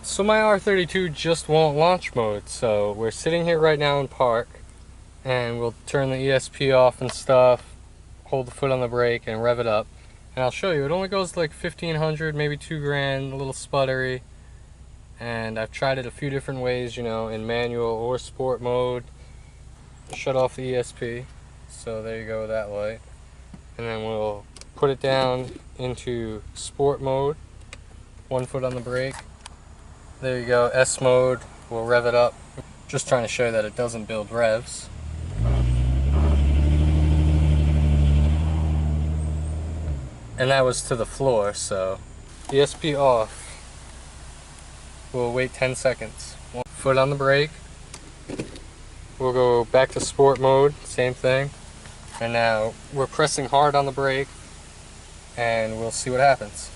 So my R32 just won't launch mode, so we're sitting here right now in park, and we'll turn the ESP off and stuff, hold the foot on the brake and rev it up, and I'll show you. It only goes like 1500, maybe 2 grand, a little sputtery, and I've tried it a few different ways, you know, in manual or sport mode. Shut off the ESP, so there you go, that light, and then we'll put it down into sport mode, 1 foot on the brake. There you go, S mode, we'll rev it up. Just trying to show you that it doesn't build revs. And that was to the floor, so ESP off. We'll wait 10 seconds. 1 foot on the brake. We'll go back to sport mode, same thing. And now we're pressing hard on the brake, and we'll see what happens.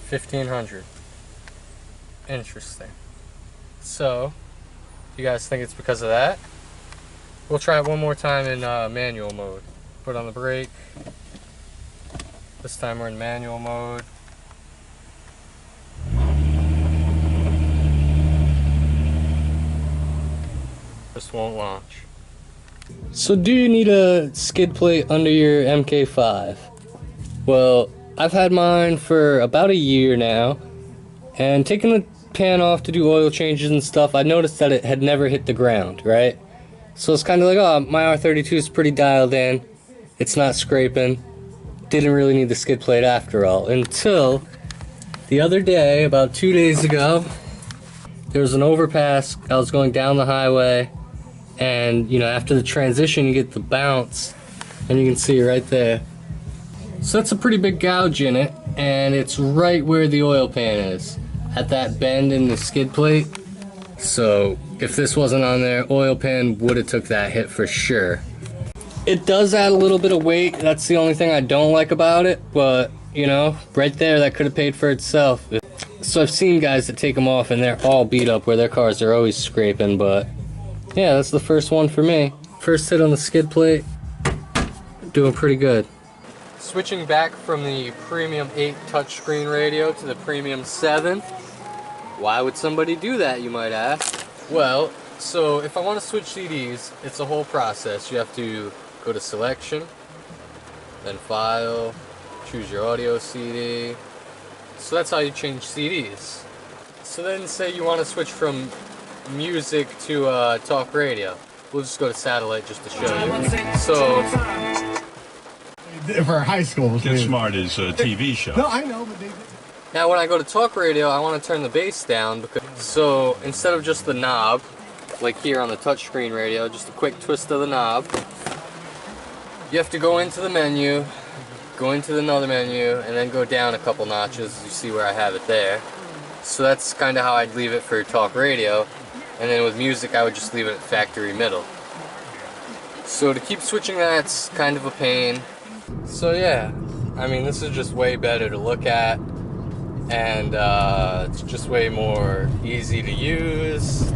1500. Interesting. So, you guys think it's because of that? We'll try it one more time in manual mode. Put on the brake. This time we're in manual mode. Just won't launch. So do you need a skid plate under your MK5? Well, I've had mine for about a year now, and taking the pan off to do oil changes and stuff, I noticed that it had never hit the ground, right? So it's kind of like, oh, my R32 is pretty dialed in, it's not scraping, didn't really need the skid plate after all, until the other day, about 2 days ago, there was an overpass. I was going down the highway, and you know, after the transition you get the bounce, and you can see right there. So that's a pretty big gouge in it, and it's right where the oil pan is, at that bend in the skid plate. So if this wasn't on there, oil pan would have took that hit for sure. It does add a little bit of weight, that's the only thing I don't like about it, but you know, right there, that could have paid for itself. So I've seen guys that take them off and they're all beat up where their cars are always scraping, but yeah, that's the first one for me. First hit on the skid plate, doing pretty good. Switching back from the Premium 8 touchscreen radio to the Premium 7. Why would somebody do that, you might ask? Well, so if I want to switch CDs, it's a whole process. You have to go to Selection, then File, choose your audio CD. So that's how you change CDs. So then say you want to switch from music to talk radio. We'll just go to satellite just to show you. So for high school. Get Smart is a TV show. No, I know, but now when I go to talk radio, I want to turn the bass down, because so instead of just the knob, like here on the touchscreen radio, just a quick twist of the knob, you have to go into the menu, go into another menu, and then go down a couple notches. You see where I have it there. So that's kind of how I'd leave it for talk radio, and then with music I would just leave it at factory middle. So to keep switching that's kind of a pain. So yeah, I mean, this is just way better to look at, and it's just way more easy to use.